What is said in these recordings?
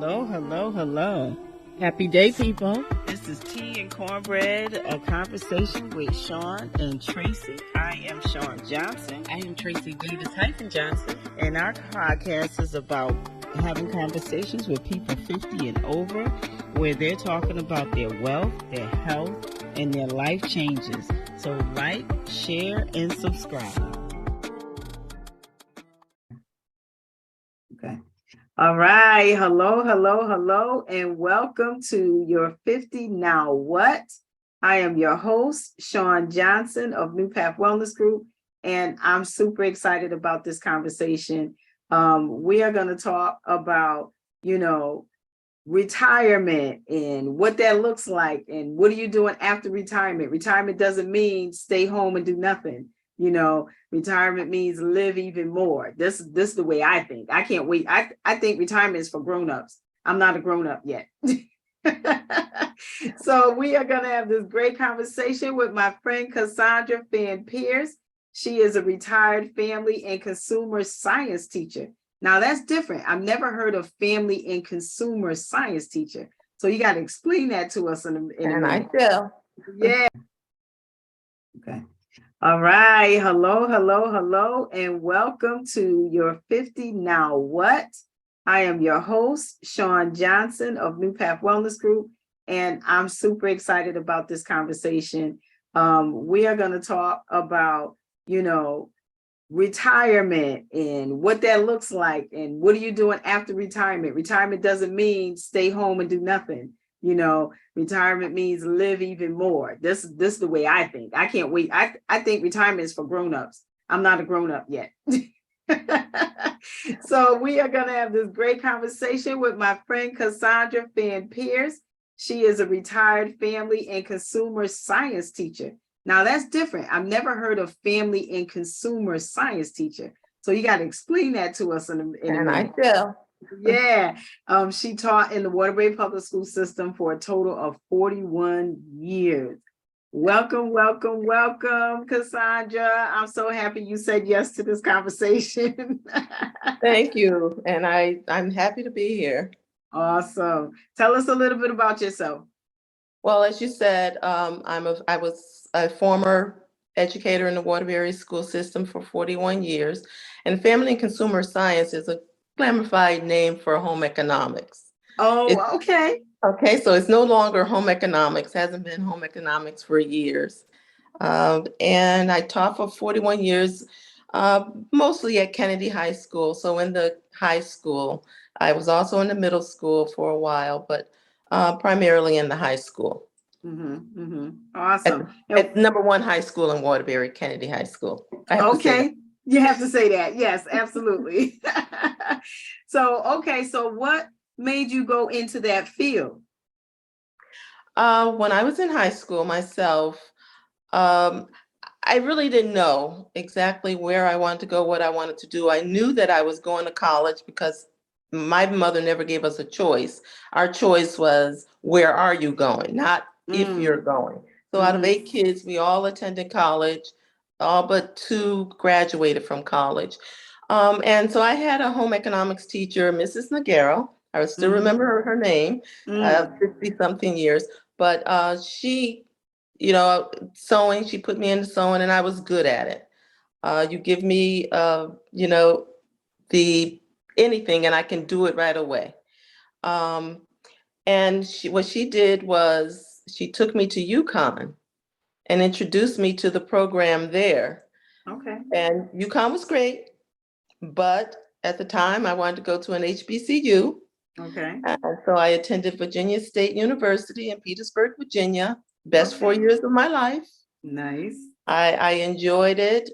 Hello, hello, hello. Happy day, people. This is Tea and Cornbread, a conversation with Sean and Tracy. I am Sean Johnson. I am Tracy Davis-Johnson. And our podcast is about having conversations with people 50 and over, where they're talking about their wealth, their health, and their life changes. So like, share, and subscribe. Okay. All right. Hello, hello, hello, and welcome to your 50 Now What? I am your host, Sean Johnson of New Path Wellness Group, and I'm super excited about this conversation. We are going to talk about, retirement and what that looks like and what are you doing after retirement. Retirement doesn't mean stay home and do nothing. Retirement means live even more. This is the way I think. I can't wait. I think retirement is for grown-ups. I'm not a grown-up yet. So we are going to have this great conversation with my friend Cassandra Fan Pierce. She is a retired family and consumer science teacher. Now that's different. I've never heard of family and consumer science teacher. So you got to explain that to us in a minute. I will. Yeah. Okay. All right. Hello, hello, hello, and welcome to your 50 Now What? I am your host, Sean Johnson of New Path Wellness Group, and I'm super excited about this conversation. We are going to talk about, retirement and what that looks like and what are you doing after retirement. Retirement doesn't mean stay home and do nothing. Retirement means live even more. This is the way I think. I can't wait. I think retirement is for grown-ups. I'm not a grown-up yet. So we are going to have this great conversation with my friend Cassandra Fan Pierce. She is a retired family and consumer science teacher. Now that's different. I've never heard of family and consumer science teacher. So you got to explain that to us in a minute. I will. Yeah. She taught in the Waterbury Public School System for a total of 41 years. Welcome, welcome, welcome, Cassandra. I'm so happy you said yes to this conversation. Thank you. And I'm happy to be here. Awesome. Tell us a little bit about yourself. Well, as you said, I was a former educator in the Waterbury School System for 41 years. And family and consumer science is a glorified name for home economics. Oh, okay. Okay, so it's no longer home economics, hasn't been home economics for years. And I taught for 41 years, mostly at Kennedy High School. So in the high school, I was also in the middle school for a while, but primarily in the high school. Mm-hmm, mm-hmm. Awesome. At number one high school in Waterbury, Kennedy High School. Okay, you have to say that. Yes, absolutely. So what made you go into that field? When I was in high school myself, I really didn't know exactly where I wanted to go, what I wanted to do. I knew that I was going to college because my mother never gave us a choice. Our choice was, where are you going? Not if you're going. So out of 8 kids, we all attended college, all but 2 graduated from college. And so I had a home economics teacher, Mrs. Nagaro. I still remember her name, 50 something years, but she, sewing, she put me into sewing and I was good at it. You give me, the anything and I can do it right away. And what she did was she took me to UConn and introduced me to the program there. Okay. And UConn was great, but at the time I wanted to go to an HBCU. Okay. And so I attended Virginia State University in Petersburg, Virginia. Best 4 years of my life. Nice. I enjoyed it.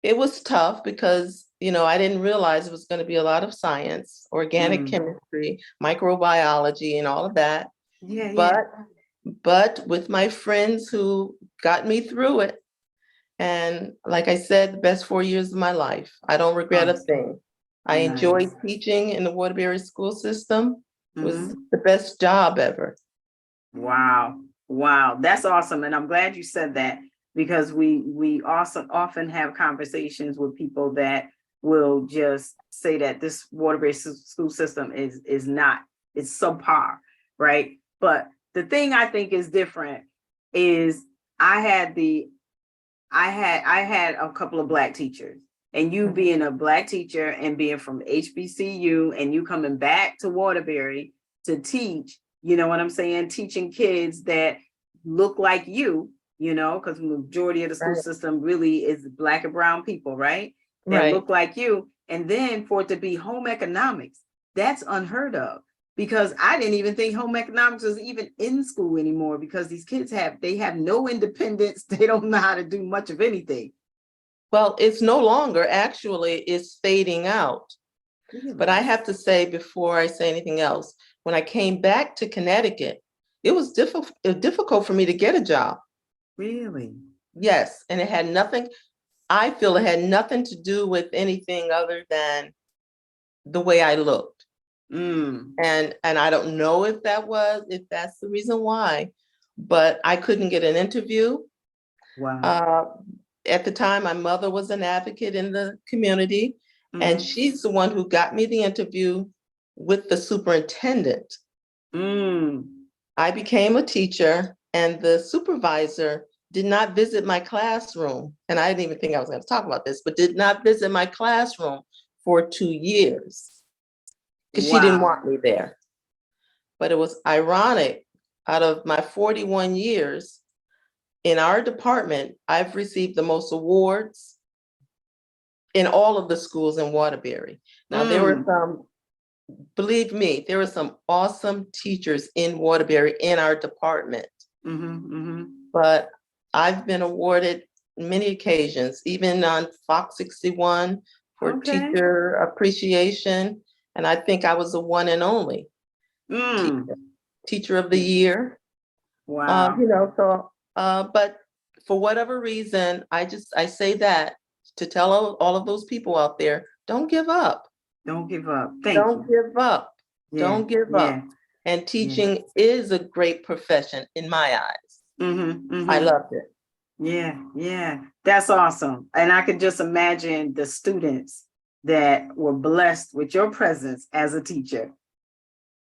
It was tough because, I didn't realize it was going to be a lot of science, organic chemistry, microbiology, and all of that. Yeah. But with my friends who got me through it, and like I said, the best 4 years of my life. I don't regret a thing. I enjoyed teaching in the Waterbury school system. It was the best job ever. Wow. That's awesome. And I'm glad you said that because we also often have conversations with people that will just say that this Waterbury school system is not, it's subpar, right? But the thing I think is different is I had a couple of Black teachers, and you being a Black teacher and being from HBCU and you coming back to Waterbury to teach, you know what I'm saying? Teaching kids that look like you, because the majority of the school system really is Black and brown people, right? That look like you. And then for it to be home economics, that's unheard of, because I didn't even think home economics was even in school anymore, because these kids have no independence. They don't know how to do much of anything. Well, it's no longer, actually, it's fading out. Really? But I have to say, before I say anything else, when I came back to Connecticut, it was difficult for me to get a job. Really? Yes. And it had nothing, I feel it had nothing to do with anything other than the way I looked. And I don't know if that's the reason why, but I couldn't get an interview. Wow. At the time, my mother was an advocate in the community, and she's the one who got me the interview with the superintendent. I became a teacher, and the supervisor did not visit my classroom. And I didn't even think I was going to talk about this, but did not visit my classroom for 2 years because she didn't want me there. But it was ironic. Out of my 41 years in our department, I've received the most awards in all of the schools in Waterbury. Now, there were some, believe me, there were some awesome teachers in Waterbury in our department. But I've been awarded many occasions, even on Fox 61 for teacher appreciation. And I think I was the one and only teacher of the year. Wow. But for whatever reason, I say that to tell all of those people out there, don't give up. Don't give up. Don't give up. Don't give up. And teaching is a great profession in my eyes. I loved it. Yeah. That's awesome. And I can just imagine the students that were blessed with your presence as a teacher.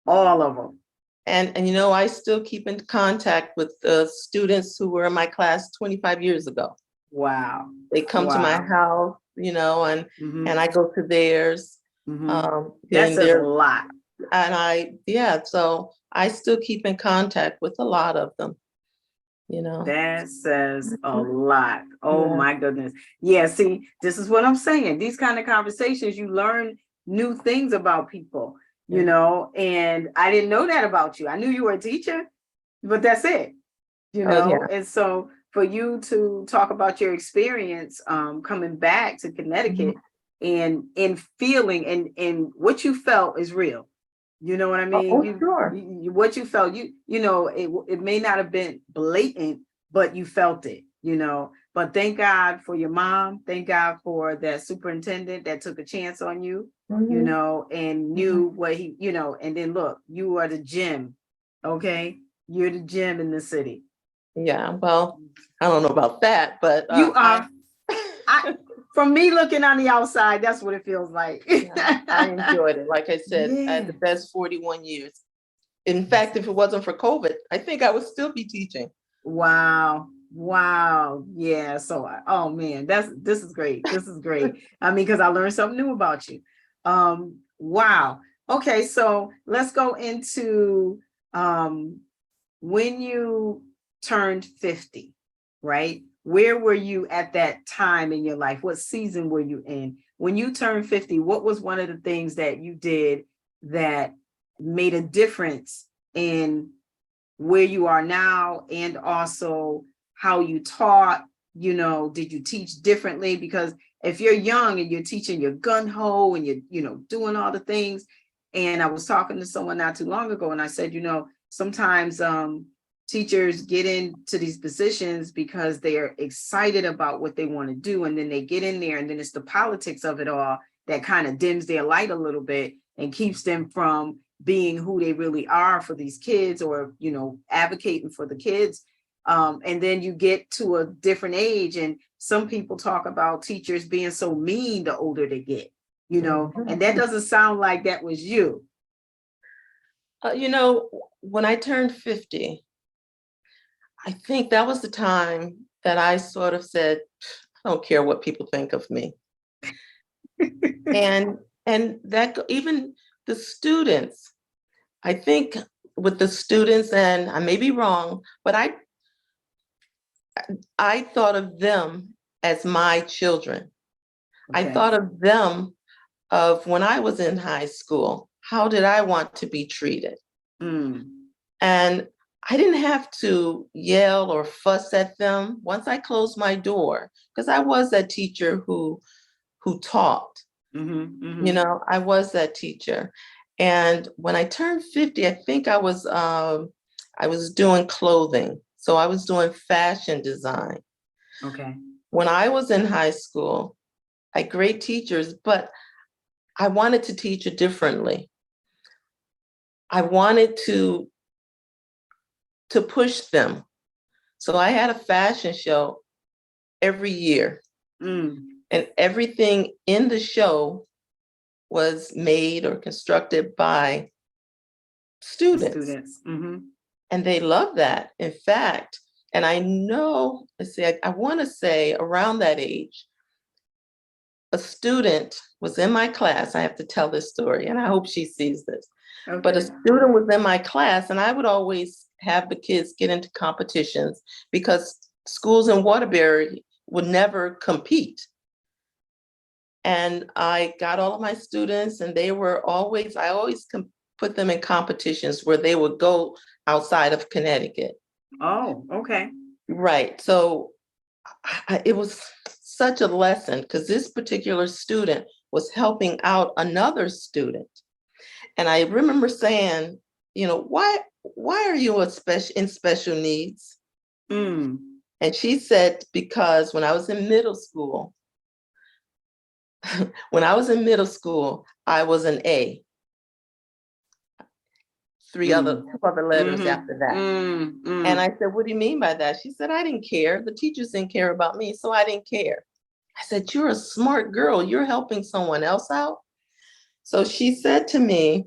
All of them. And I still keep in contact with the students who were in my class 25 years ago. Wow. They come to my house, and I go to theirs. That says a lot. And so I still keep in contact with a lot of them. That says a lot. Oh my goodness. Yeah, see, this is what I'm saying. These kind of conversations, you learn new things about people, and I didn't know that about you. I knew you were a teacher, but that's it, And so for you to talk about your experience coming back to Connecticut and feeling and what you felt is real. You know what I mean? Sure. What you felt, it may not have been blatant, but you felt it, But thank God for your mom. Thank God for that superintendent that took a chance on you, and knew what he, and then look, you are the gem. Okay. You're the gem in the city. Yeah. Well, I don't know about that, but you are. From me looking on the outside, that's what it feels like. I enjoyed it. Like I said, I had the best 41 years. In fact, if it wasn't for COVID, I think I would still be teaching. Wow. Yeah. So, oh man, this is great. This is great. I mean, because I learned something new about you. Wow. Okay. So let's go into when you turned 50, right? Where were you at that time in your life? What season were you in? When you turned 50, what was one of the things that you did that made a difference in where you are now, and also how you taught? Did you teach differently? Because if you're young and you're teaching, you're gung-ho and you're, doing all the things. And I was talking to someone not too long ago, and I said, sometimes teachers get into these positions because they are excited about what they want to do. And then they get in there, and then it's the politics of it all that kind of dims their light a little bit and keeps them from being who they really are for these kids, or, advocating for the kids. And then you get to a different age, and some people talk about teachers being so mean the older they get, and that doesn't sound like that was you. When I turned 50, I think that was the time that I sort of said, I don't care what people think of me. and that even the students, I think with the students, and I may be wrong, but I thought of them as my children. Okay. I thought of them of when I was in high school. How did I want to be treated? And I didn't have to yell or fuss at them once I closed my door, because I was that teacher who taught. I was that teacher. And when I turned 50, I think I was doing clothing. So I was doing fashion design. Okay. When I was in high school, I had great teachers, but I wanted to teach it differently. I wanted to push them. So I had a fashion show every year. And everything in the show was made or constructed by students. And they love that. In fact, and I know, I want to say around that age, a student was in my class. I have to tell this story, and I hope she sees this. Okay. But a student was in my class, and I would always have the kids get into competitions because schools in Waterbury would never compete. And I got all of my students, and I always put them in competitions where they would go outside of Connecticut. Oh, okay. Right. So it was such a lesson, because this particular student was helping out another student. And I remember saying, why are you in special needs? And she said, because when I was in middle school, I was an A. Two other letters after that. And I said, what do you mean by that? She said, I didn't care. The teachers didn't care about me, so I didn't care. I said, you're a smart girl. You're helping someone else out. So she said to me,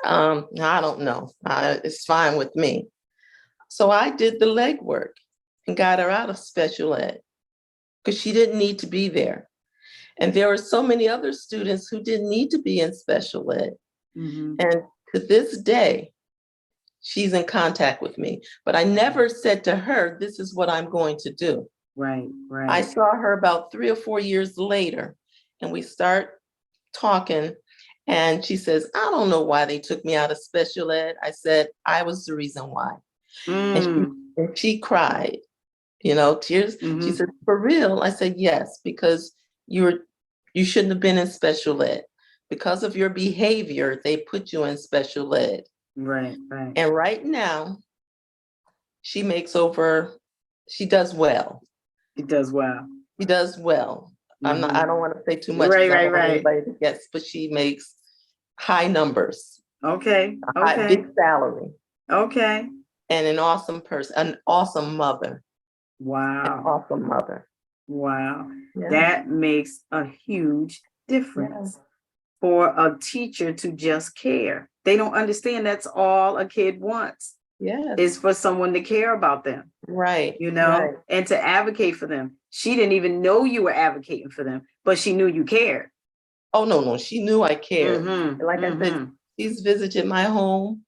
I don't know. It's fine with me. So I did the legwork and got her out of special ed, because she didn't need to be there. And there were so many other students who didn't need to be in special ed. And to this day, she's in contact with me. But I never said to her, this is what I'm going to do. Right. I saw her about 3 or 4 years later, and we start talking. And she says, I don't know why they took me out of special ed. I said, I was the reason why. And she cried, tears. She said, for real? I said, yes, because you shouldn't have been in special ed. Because of your behavior, they put you in special ed. Right. And right now, she does well. She does well. I don't want to say too much. Right. Everybody to guess, but she makes high numbers. Okay. Big salary. Okay. And an awesome person, an awesome mother. Wow. An awesome mother. Wow. Yeah. That makes a huge difference for a teacher to just care. They don't understand that's all a kid wants. Yes. Is for someone to care about them. Right. And to advocate for them. She didn't even know you were advocating for them, but she knew you cared. Oh, no. She knew I cared. Like I said, she's visited my home,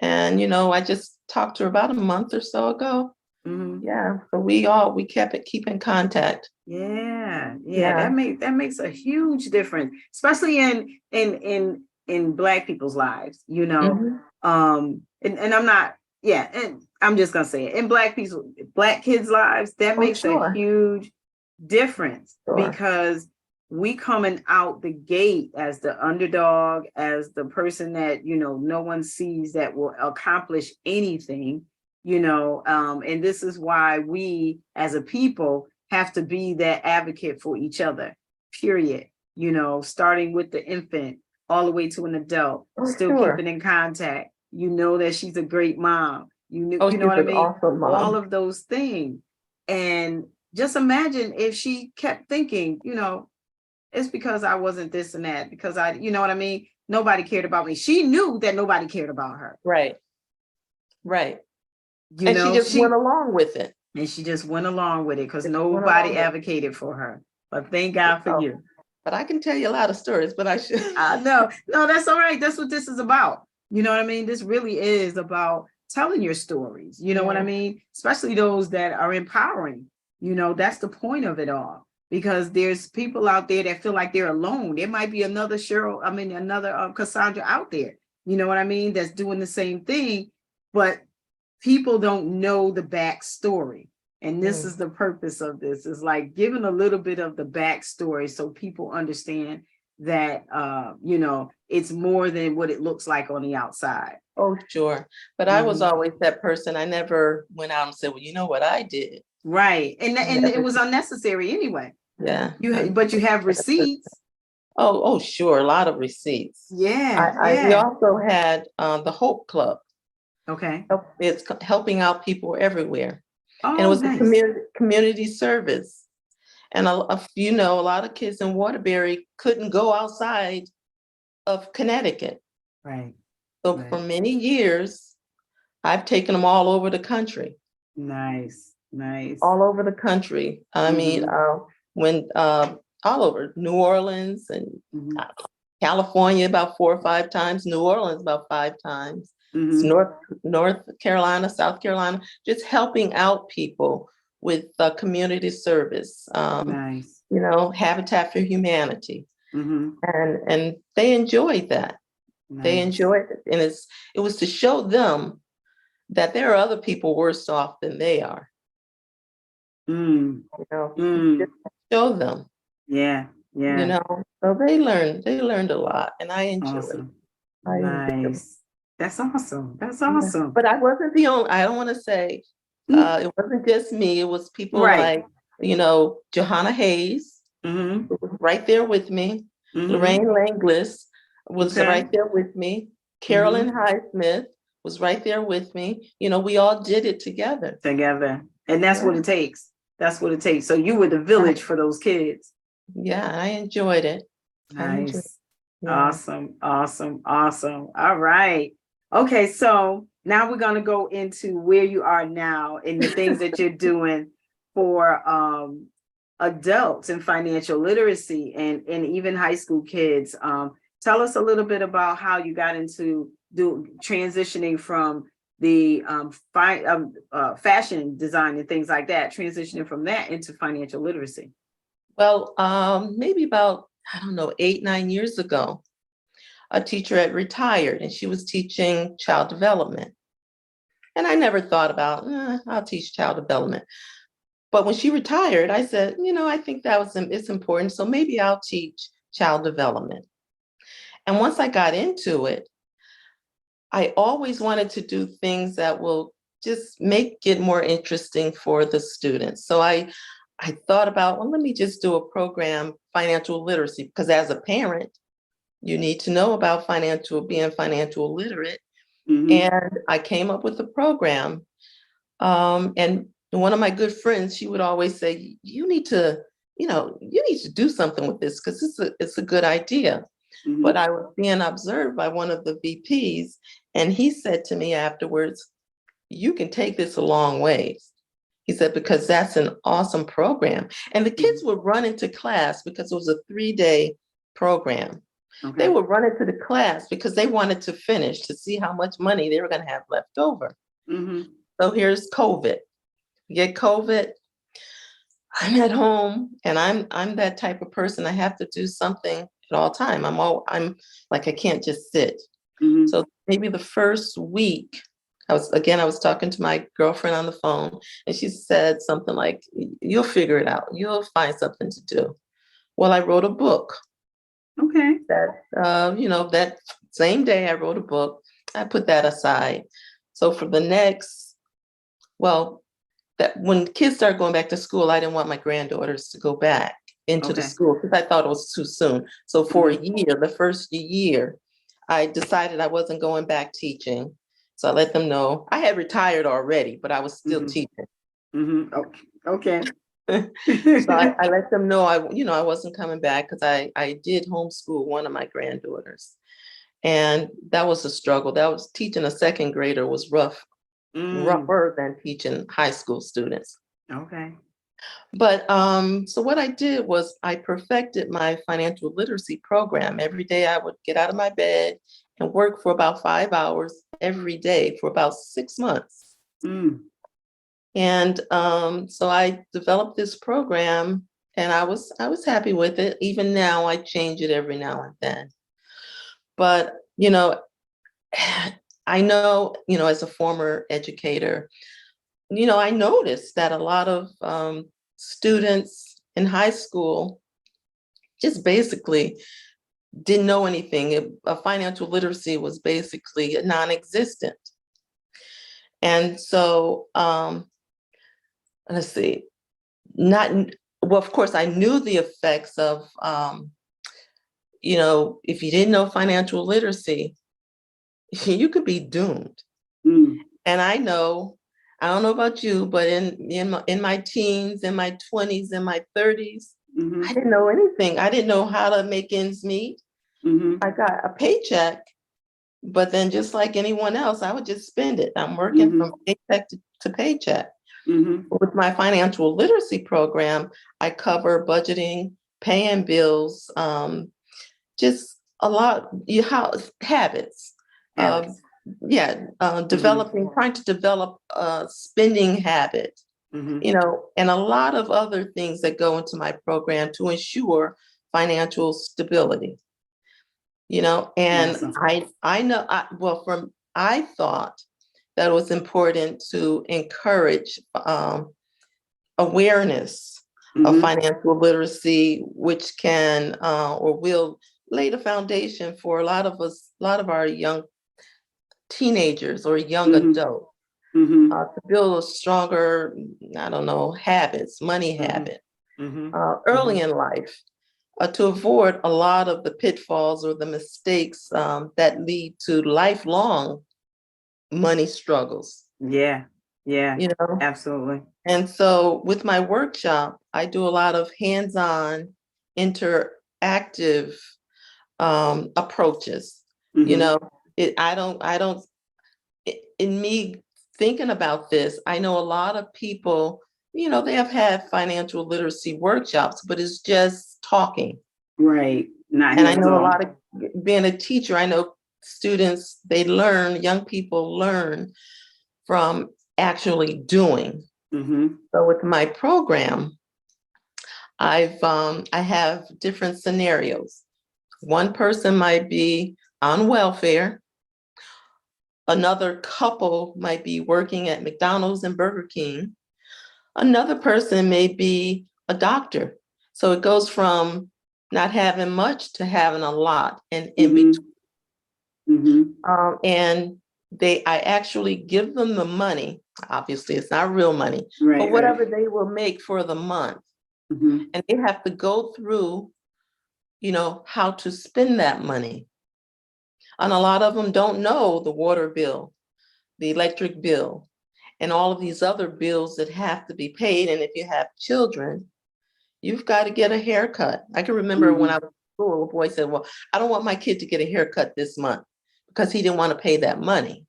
and, I just talked to her about a month or so ago. Yeah. So we keep in contact. Yeah. That makes a huge difference, especially in Black people's lives, and I'm not, and I'm just gonna say it, in Black kids' lives, that makes a huge difference, because we coming out the gate as the underdog, as the person that, no one sees that will accomplish anything, and this is why we as a people have to be that advocate for each other, period. Starting with the infant all the way to an adult, keeping in contact. That she's a great mom. You knew, Oh, you she's know what I an mean? awesome All mom. of those things. And just imagine if she kept thinking, it's because I wasn't this and that, because you know what I mean? Nobody cared about me. She knew that nobody cared about her. Right. Right. You And she know, just went along with it. and she just went along with it because Just went nobody along with it. advocated for her. But thank God for Oh, you. But I can tell you a lot of stories, but I should. I know. No, that's all right. That's what this is about. You know what I mean? This really is about telling your stories. You know what I mean? Especially those that are empowering. That's the point of it all. Because there's people out there that feel like they're alone. There might be another another Cassandra out there. You know what I mean? That's doing the same thing, but people don't know the backstory. And this is the purpose of this, is like giving a little bit of the backstory so people understand that, it's more than what it looks like on the outside. Oh, sure. But I was always that person. I never went out and said, well, you know what I did. Right. And it was unnecessary anyway. Yeah. But you have receipts. Oh, sure. A lot of receipts. Yeah. We also had the Hope Club. Okay. It's helping out people everywhere. Oh, and it was nice. a community service. And a lot of kids in Waterbury couldn't go outside of Connecticut. Right. So for many years, I've taken them all over the country. Nice. All over the country. I mean, all over New Orleans and California about 4 or 5 times, New Orleans about 5 times. North Carolina, South Carolina, just helping out people with community service. Nice. Habitat for Humanity, and they enjoyed that. Nice. They enjoyed it, and it was to show them that there are other people worse off than they are. Just show them. Yeah. So they learned a lot, and I enjoyed it. Nice. That's awesome. But I wasn't the only. I don't want to say it wasn't just me. It was people like Johanna Hayes, who was right there with me. Lorraine Langlis was right there with me. Carolyn Highsmith was right there with me. We all did it together. And that's what it takes. That's what it takes. So you were the village for those kids. Yeah, I enjoyed it. Nice. Awesome. All right. Okay, so now we're going to go into where you are now and the things that you're doing for adults and financial literacy and even high school kids. Tell us a little bit about how you got into transitioning from the fashion design and things like that, transitioning from that into financial literacy. Well, maybe about, 8, 9 years ago, a teacher had retired and she was teaching child development. And I never thought about, I'll teach child development. But when she retired, I said, I think it's important. So maybe I'll teach child development. And once I got into it, I always wanted to do things that will just make it more interesting for the students. So I thought about, let me just do a program, financial literacy, because as a parent, you need to know about being financial literate. And I came up with a program. And one of my good friends, she would always say, you need to do something with this because it's a good idea. But I was being observed by one of the VPs, and he said to me afterwards, you can take this a long ways. He said, because that's an awesome program. And the kids would run into class because it was a 3-day program. Okay. They would run into the class because they wanted to finish to see how much money they were going to have left over. So here's COVID. You get COVID, I'm at home, and I'm that type of person. I have to do something at all time. I'm like, I can't just sit. So maybe the first week, I was talking to my girlfriend on the phone, and she said something like, you'll figure it out. You'll find something to do. Well, I wrote a book. Okay. That same day I wrote a book. I put that aside. So for the next, that when kids started going back to school, I didn't want my granddaughters to go back into the school because I thought it was too soon. So for a year, the first year, I decided I wasn't going back teaching. So I let them know. I had retired already, but I was still Mhm. teaching. Mhm. Okay. So I let them know I wasn't coming back because I did homeschool one of my granddaughters. And that was a struggle. That was teaching a second grader was rougher than teaching high school students. Okay. But so what I did was I perfected my financial literacy program. Every day I would get out of my bed and work for about 5 hours every day for about 6 months. Mm. And so I developed this program and I was happy with it. Even now I change it every now and then. But, I know, as a former educator, I noticed that a lot of students in high school just basically didn't know anything. Financial literacy was basically non-existent. And so, let's see, not, well, of course, I knew the effects of, if you didn't know financial literacy, you could be doomed. Mm. And I don't know about you, but in my teens, in my 20s, in my 30s, Mhm. I didn't know anything. I didn't know how to make ends meet. Mhm. I got a paycheck, but then just like anyone else, I would just spend it. I'm working from paycheck to paycheck. Mhm. With my financial literacy program, I cover budgeting, paying bills, just a lot, habits. Habits. Trying to develop a spending habit, Mhm. and a lot of other things that go into my program to ensure financial stability, and Awesome. I know, I thought that it was important to encourage awareness of Mhm. financial literacy, which can or will lay the foundation for a lot of our young teenagers or young Mhm. adults Mhm. to build a stronger, I don't know, money Mhm. habit Mhm. early Mhm. in life to avoid a lot of the pitfalls or the mistakes that lead to lifelong money struggles. Yeah. Yeah. You know, Absolutely. And so with my workshop, I do a lot of hands-on interactive approaches. You Mhm. know, in me thinking about this, I know a lot of people, they have had financial literacy workshops, but it's just talking. Right. Not And I hands know a on. lot of being a teacher, I know students, young people learn from actually doing. Mhm. So with my program, I have different scenarios. One person might be on welfare. Another couple might be working at McDonald's and Burger King. Another person may be a doctor. So it goes from not having much to having a lot and in between. Mhm. Mhm. And I actually give them the money. Obviously, it's not real money, but Right. Right. whatever they will make for the month. Mhm. And they have to go through how to spend that money. And a lot of them don't know the water bill, the electric bill, and all of these other bills that have to be paid. And if you have children, you've got to get a haircut. I can remember when I Mhm. was in school, a boy said, well, I don't want my kid to get a haircut this month because he didn't want to pay that money.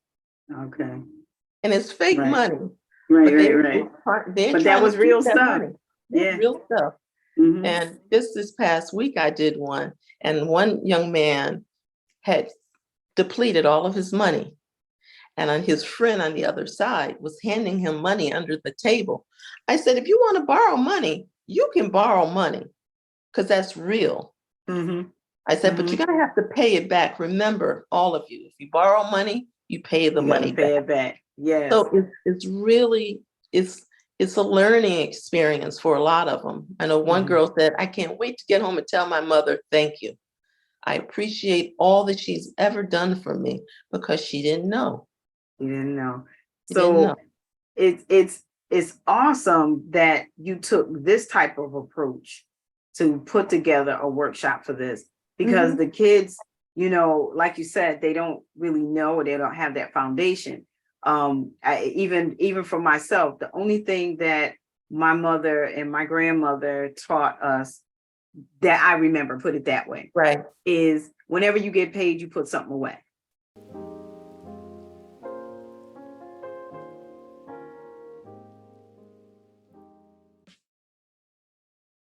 Okay. And it's fake Right. money, Right. but Right. Right. they're But that trying to was keep real that stuff. money. It's Yeah. real stuff. Mhm. And this past week, I did one, and one young man had depleted all of his money. And his friend on the other side was handing him money under the table. I said, if you want to borrow money, you can borrow money because that's real. Mhm. I said, but you're going to have to pay it back. Remember, all of you, if you borrow money, you pay the You got to money pay back. it back. Yes. So it's really, it's a learning experience for a lot of them. I know one girl said, I can't wait to get home and tell my mother, thank you. I appreciate all that she's ever done for me because she didn't know. You didn't know. She didn't know. So it's awesome that you took this type of approach to put together a workshop for this because the kids like you said, they don't really know, or they don't have that foundation. Even for myself, the only thing that my mother and my grandmother taught us that I remember, put it that way, Right. is whenever you get paid, you put something away.